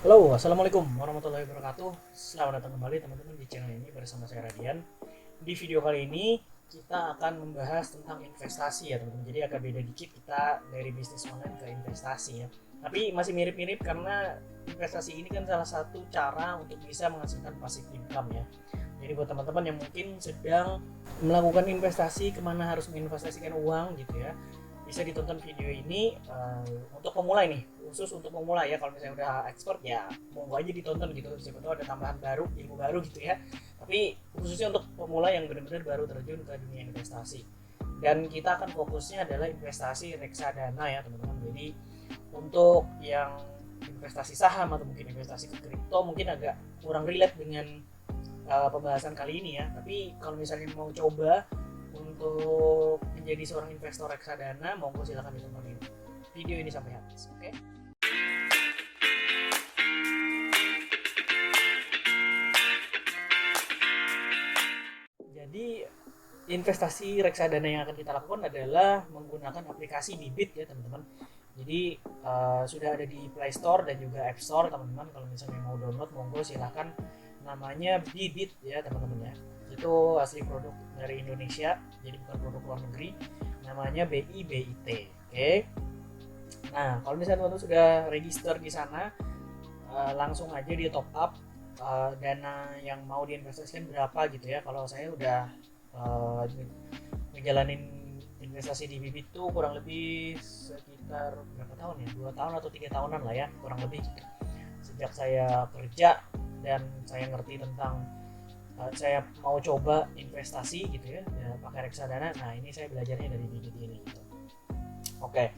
Halo, assalamualaikum warahmatullahi wabarakatuh. Selamat datang kembali teman-teman di channel ini bersama saya Radian. Di video kali ini kita akan membahas tentang investasi ya teman-teman. Jadi agak beda dikit kita dari bisnis online ke investasi ya. Tapi masih mirip-mirip karena investasi ini kan salah satu cara untuk bisa menghasilkan passive income ya. Jadi buat teman-teman yang mungkin sedang melakukan investasi, kemana harus menginvestasikan uang gitu ya, bisa ditonton video ini untuk pemula ini, khusus untuk pemula ya. Kalau misalnya udah expert ya monggo aja ditonton gitu, siapa tahu ada tambahan baru, ilmu baru gitu ya. Tapi khususnya untuk pemula yang benar-benar baru terjun ke dunia investasi, dan kita akan fokusnya adalah investasi reksadana ya teman-teman. Jadi untuk yang investasi saham atau mungkin investasi ke kripto mungkin agak kurang relate dengan pembahasan kali ini ya. Tapi kalau misalnya mau coba untuk menjadi seorang investor reksadana, monggo silakan ditonton video ini sampai habis. Oke? Jadi investasi reksadana yang akan kita lakukan adalah menggunakan aplikasi Bibit ya teman-teman. Jadi sudah ada di Play Store dan juga App Store teman-teman. Kalau misalnya mau download, monggo silahkan. Namanya Bibit ya teman-teman ya. Itu asli produk dari Indonesia, jadi bukan produk luar negeri. Namanya BIBIT. Oke. Nah, kalau misalnya teman-teman sudah register di sana, langsung aja di top up dana yang mau diinvestasikan berapa gitu ya. Kalau saya udah uh, ngejalanin investasi di Bibit tuh kurang lebih sekitar berapa tahun ya, 2 tahun atau 3 tahunan lah ya kurang lebih gitu. Sejak saya kerja dan saya ngerti tentang saya mau coba investasi gitu ya, pakai reksadana. Nah ini saya belajarnya dari Bibit ini gitu. Oke,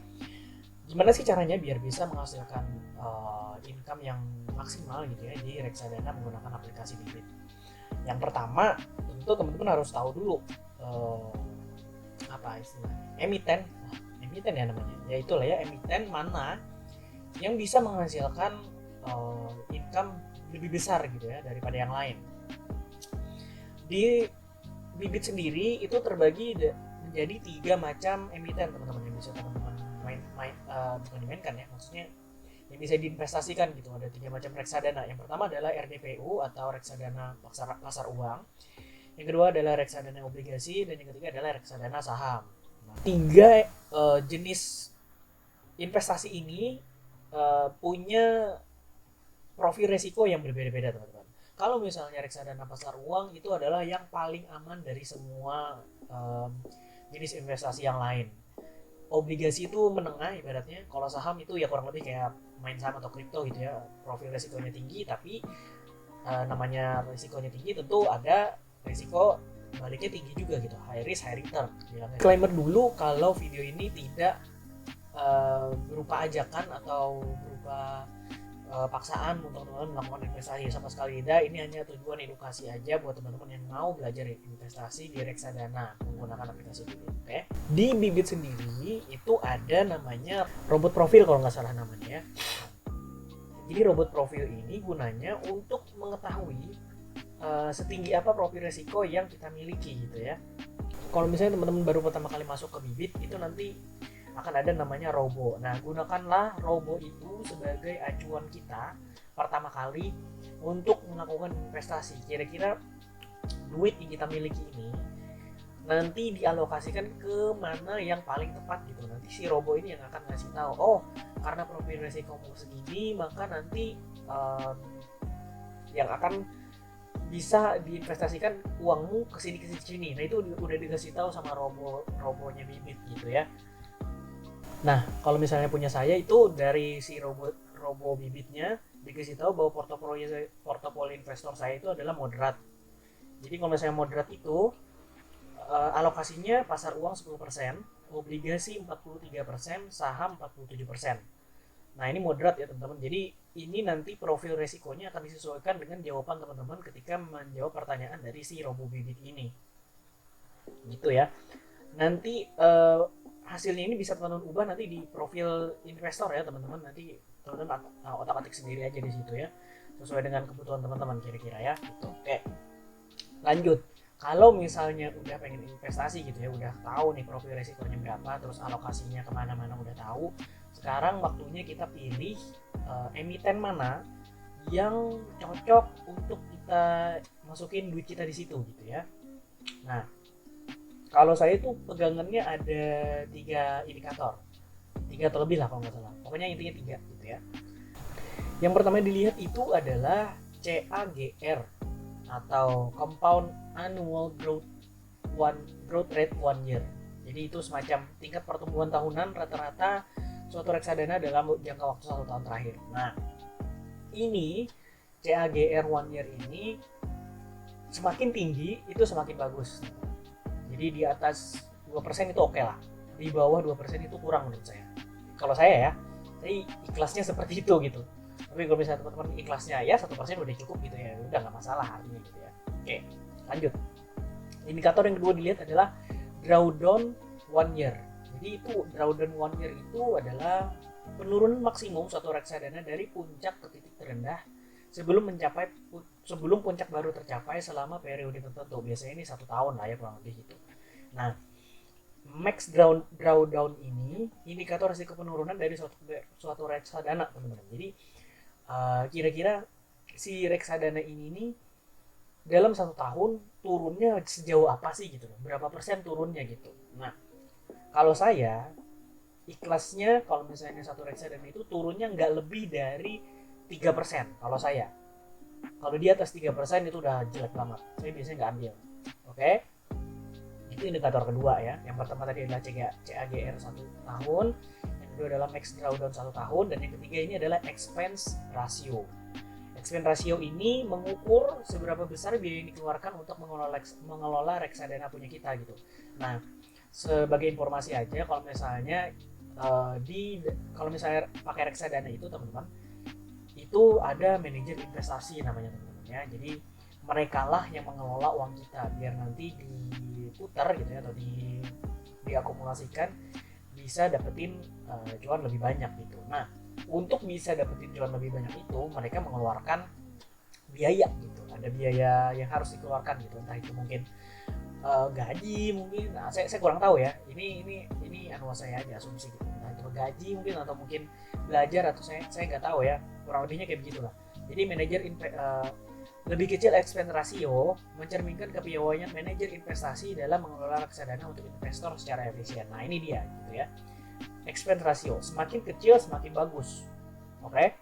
gimana sih caranya biar bisa menghasilkan income yang maksimal gitu ya di reksadana menggunakan aplikasi Bibit? Yang pertama, tentu teman-teman harus tahu dulu uh, apa istilahnya emiten. Emiten ya namanya, ya itulah ya, emiten mana yang bisa menghasilkan income lebih besar gitu ya daripada yang lain. Di Bibit sendiri itu terbagi menjadi 3 macam emiten teman-teman yang bisa teman-teman bukan dimainkan ya, maksudnya yang bisa diinvestasikan gitu. Ada 3 macam reksadana. Yang pertama adalah RDPU atau reksadana pasar uang. Yang kedua adalah reksadana obligasi, dan yang ketiga adalah reksadana saham. Nah, 3 jenis investasi ini punya profil resiko yang berbeda-beda teman-teman. Kalau misalnya reksadana pasar uang itu adalah yang paling aman dari semua jenis investasi yang lain. Obligasi itu menengah ibaratnya. Kalau saham itu ya kurang lebih kayak main saham atau kripto gitu ya. Profil resikonya tinggi, tapi namanya risikonya tinggi tentu ada risiko baliknya tinggi juga gitu, high risk high return bilangnya. Disclaimer dulu kalau video ini tidak berupa ajakan atau berupa paksaan untuk teman-teman melakukan investasi, sama sekali tidak. Ini hanya tujuan edukasi aja buat teman-teman yang mau belajar investasi di reksadana menggunakan aplikasi Bibit. Oke, di Bibit sendiri itu ada namanya robot profil kalau nggak salah namanya ya. Jadi robot profil ini gunanya untuk mengetahui setinggi apa profil resiko yang kita miliki gitu ya. Kalau misalnya teman-teman baru pertama kali masuk ke Bibit, itu nanti akan ada namanya robo. Nah, gunakanlah robo itu sebagai acuan kita pertama kali untuk melakukan investasi. Kira-kira duit yang kita miliki ini nanti dialokasikan ke mana yang paling tepat gitu. Nanti si robo ini yang akan ngasih tahu, oh karena profil resikomu segini, maka nanti um, yang akan bisa diinvestasikan uangmu ke sini ke sini. Nah itu udah dikasih tahu sama robonya Bibit gitu ya. Nah kalau misalnya punya saya itu dari si robo Bibitnya dikasih tahu bahwa portofolio investor saya itu adalah moderat. Jadi kalau misalnya moderat itu alokasinya pasar uang 10%, obligasi 43%, saham 47%. Nah ini moderat ya teman-teman. Jadi ini nanti profil resikonya akan disesuaikan dengan jawaban teman-teman ketika menjawab pertanyaan dari si Robo Bibit ini. Gitu ya. Nanti hasilnya ini bisa teman-teman ubah nanti di profil investor ya teman-teman. Nanti teman-teman otak-atik sendiri aja di situ ya. Sesuai dengan kebutuhan teman-teman kira-kira ya. Gitu. Oke. Lanjut. Kalau misalnya udah pengen investasi gitu ya, udah tahu nih profil resikonya berapa, terus alokasinya kemana-mana udah tahu, sekarang waktunya kita pilih emiten mana yang cocok untuk kita masukin duit kita di situ gitu ya. Nah, kalau saya itu pegangannya ada 3 indikator, 3 atau lebih lah kalau nggak salah. Pokoknya intinya 3 gitu ya. Yang pertama dilihat itu adalah CAGR atau Compound Annual Growth Rate 1 Year. Jadi itu semacam tingkat pertumbuhan tahunan rata-rata suatu reksadana dalam jangka waktu 1 tahun terakhir. Nah, ini CAGR 1 Year ini semakin tinggi itu semakin bagus. Jadi di atas 2% itu oke lah. Di bawah 2% itu kurang menurut saya. Kalau saya ikhlasnya seperti itu gitu. Tapi kalau misalnya teman-teman ikhlasnya ya 1% udah cukup gitu ya, udah nggak masalah artinya gitu ya. Oke, lanjut. Indikator yang kedua dilihat adalah drawdown 1 year. Jadi itu drawdown 1 year itu adalah penurunan maksimum suatu reksadana dari puncak ke titik terendah sebelum puncak baru tercapai selama periode tertentu. Biasanya ini 1 tahun lah ya kurang lebih gitu. Nah, max drawdown ini indikator risiko penurunan dari suatu reksadana teman-teman. Jadi kira-kira si reksadana ini nih dalam 1 tahun turunnya sejauh apa sih gitu loh, berapa persen turunnya gitu. Nah, kalau saya ikhlasnya kalau misalnya satu reksadana itu turunnya nggak lebih dari 3%. Kalau di atas 3% itu udah jelek banget, saya biasanya nggak ambil. Oke, itu indikator kedua ya. Yang pertama tadi adalah CAGR 1 tahun, yang kedua adalah max drawdown 1 tahun, dan yang ketiga ini adalah expense ratio. Expense ratio ini mengukur seberapa besar biaya yang dikeluarkan untuk mengelola reksadana punya kita gitu. Nah, sebagai informasi aja, kalau misalnya kalau misalnya pakai reksadana itu teman-teman, itu ada manajer investasi namanya teman-teman ya. Jadi mereka lah yang mengelola uang kita biar nanti diputar gitu ya, atau diakumulasikan bisa dapetin cuan lebih banyak gitu. Nah, untuk bisa dapetin cuan lebih banyak itu mereka mengeluarkan biaya gitu, ada biaya yang harus dikeluarkan gitu, entah itu mungkin gaji mungkin. Nah, saya kurang tahu ya, ini anu saya aja asumsi gitu, entah itu gaji mungkin atau mungkin belajar, atau saya nggak tahu ya, kurang lebihnya kayak begitulah. Jadi manajer lebih kecil expense ratio mencerminkan kepiawaian manajer investasi dalam mengelola reksadana untuk investor secara efisien. Nah, ini dia gitu ya. Expense ratio semakin kecil semakin bagus. Oke.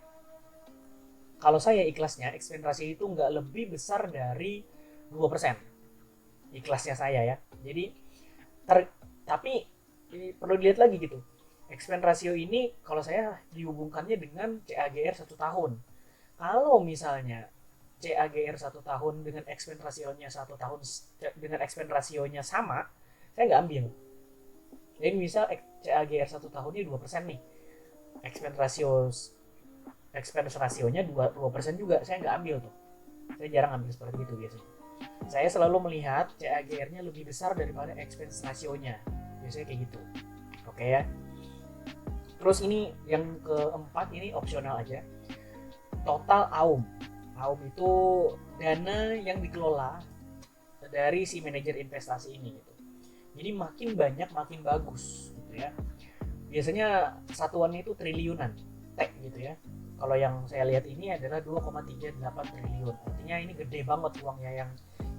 Kalau saya ikhlasnya expense ratio itu nggak lebih besar dari 2%. Ikhlasnya saya ya. Jadi tapi ini perlu dilihat lagi gitu. Expense ratio ini kalau saya dihubungkannya dengan CAGR 1 tahun. Kalau misalnya CAGR 1 tahun dengan expense rasionya 1 tahun dengan expense rasionya sama, saya nggak ambil. Jadi misal CAGR 1 tahunnya 2% nih, expense rasionya 2% juga, saya nggak ambil tuh. Saya jarang ambil seperti itu biasanya. Saya selalu melihat CAGR-nya lebih besar daripada expense rasionya, biasanya kayak gitu. Oke ya. Terus ini yang keempat, ini opsional aja. Total AUM. AUM itu dana yang dikelola dari si manajer investasi ini gitu. Jadi makin banyak makin bagus gitu ya. Biasanya satuannya itu triliunan, T gitu ya. Kalau yang saya lihat ini adalah 2,38 triliun. Artinya ini gede banget uangnya yang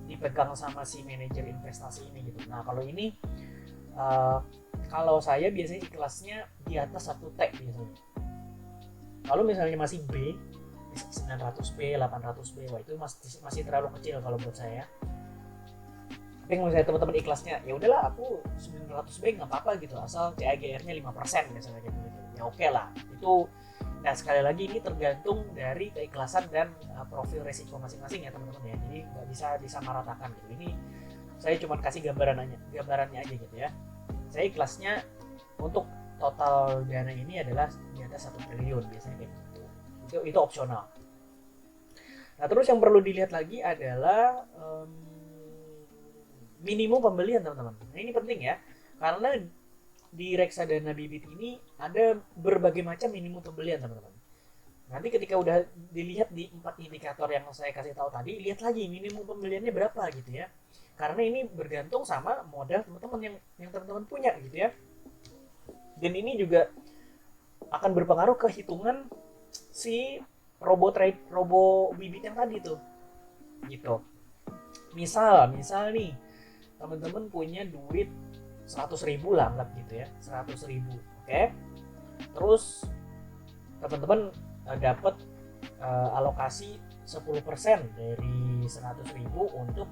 dipegang sama si manajer investasi ini gitu. Nah, kalau ini kalau saya biasanya ikhlasnya di atas 1 T biasanya. Kalau misalnya masih B, 900B, 800B, wah itu masih terlalu kecil kalau buat saya. Tapi kalau misalnya teman-teman ikhlasnya, ya udahlah aku 900B nggak apa-apa gitu, asal CAGR-nya 5% misalnya gitu. Ya oke lah. Itu, nah sekali lagi ini tergantung dari keikhlasan dan profil resiko masing-masing ya teman-teman ya. Jadi nggak bisa disamaratakan gitu. Ini saya cuma kasih gambarannya aja gitu ya. Saya ikhlasnya untuk total dana ini adalah di atas 1 triliun biasanya kayak gitu. Itu opsional. Nah, terus yang perlu dilihat lagi adalah minimum pembelian teman-teman. Nah, ini penting ya, karena di reksadana bibit ini ada berbagai macam minimum pembelian teman-teman. Nanti ketika udah dilihat di 4 indikator yang saya kasih tahu tadi, lihat lagi minimum pembeliannya berapa gitu ya. Karena ini bergantung sama modal teman-teman yang teman-teman punya gitu ya. Dan ini juga akan berpengaruh ke hitungan si robo bibit yang tadi tuh gitu. Misal nih teman-teman punya duit 100.000 lah, anggap gitu ya, 100.000. Oke, terus teman-teman dapat alokasi 10% dari 100.000 untuk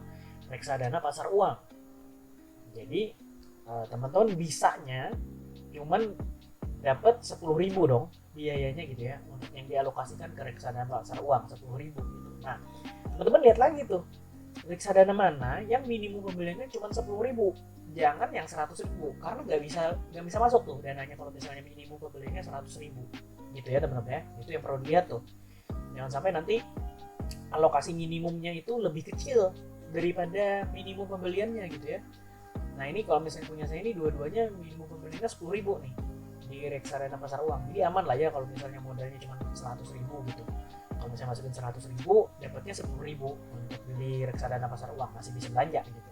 reksadana pasar uang. Jadi teman-teman bisanya cuman dapat 10.000 dong biayanya gitu ya, untuk yang dialokasikan ke reksadana pasar uang 10.000 gitu. Nah, teman-teman lihat lagi tuh reksadana mana yang minimum pembeliannya cuma 10.000, jangan yang 100.000, karena nggak bisa masuk tuh dananya kalau misalnya minimum pembeliannya 100.000 gitu ya teman-teman ya. Itu yang perlu dilihat tuh, jangan sampai nanti alokasi minimumnya itu lebih kecil daripada minimum pembeliannya gitu ya. Nah ini kalau misalnya punya saya ini dua-duanya minimum pembeliannya 10.000 nih di reksadana pasar uang, jadi aman lah ya kalau misalnya modalnya cuma 100.000 gitu. Kalau misalnya masukin 100.000 dapatnya 10.000 untuk beli reksadana pasar uang, masih bisa belanja gitu.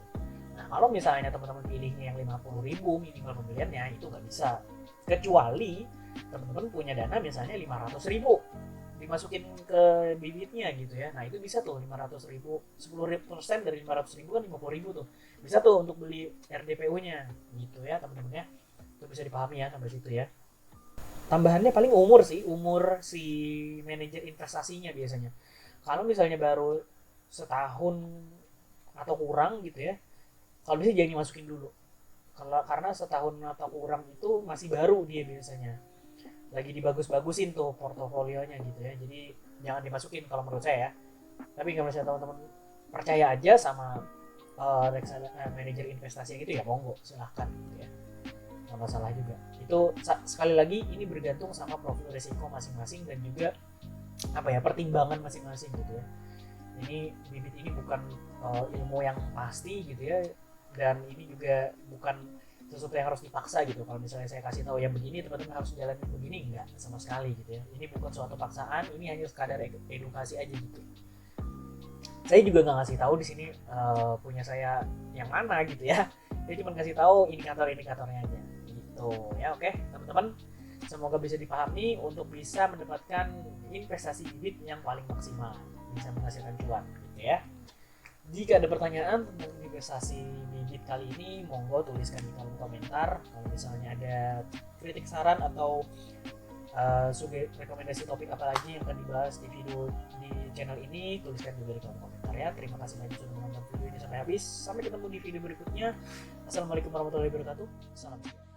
Nah kalau misalnya teman-teman pilihnya yang 50.000 minimal pembeliannya, itu nggak bisa, kecuali teman-teman punya dana misalnya 500.000 dimasukin ke bibitnya gitu ya. Nah itu bisa tuh 500.000, 10% dari 500.000 kan 50.000 tuh, bisa tuh untuk beli RDPU nya gitu ya teman-teman ya. Itu bisa dipahami ya sampai situ ya. Tambahannya paling umur sih, umur si manajer investasinya biasanya. Kalau misalnya baru setahun atau kurang gitu ya, kalau bisa jangan dimasukin dulu. Karena setahun atau kurang itu masih baru dia biasanya, lagi dibagus-bagusin tuh portofolionya gitu ya. Jadi jangan dimasukin kalau menurut saya ya. Tapi kalau misalnya teman-teman percaya aja sama manajer investasi gitu ya, monggo silahkan gitu ya, nggak masalah juga. Itu sekali lagi ini bergantung sama profil risiko masing-masing dan juga apa ya, pertimbangan masing-masing gitu ya. Ini bibit ini bukan ilmu yang pasti gitu ya, dan ini juga bukan sesuatu yang harus dipaksa gitu. Kalau misalnya saya kasih tahu yang begini teman-teman harus jalan begini, enggak sama sekali gitu ya. Ini bukan suatu paksaan, ini hanya sekadar edukasi aja gitu. Saya juga nggak ngasih tahu di sini punya saya yang mana gitu ya. Saya cuma kasih tahu indikator-indikatornya aja gitu ya. Oke teman-teman, semoga bisa dipahami untuk bisa mendapatkan investasi bibit yang paling maksimal, bisa menghasilkan cuan gitu ya. Jika ada pertanyaan tentang investasi bibit kali ini, monggo tuliskan di kolom komentar. Kalau misalnya ada kritik, saran, atau rekomendasi topik apa lagi yang akan dibahas di video di channel ini, tuliskan juga di kolom komentar ya. Terima kasih banyak sudah menonton video ini sampai habis. Sampai ketemu di video berikutnya. Assalamualaikum warahmatullahi wabarakatuh. Salam.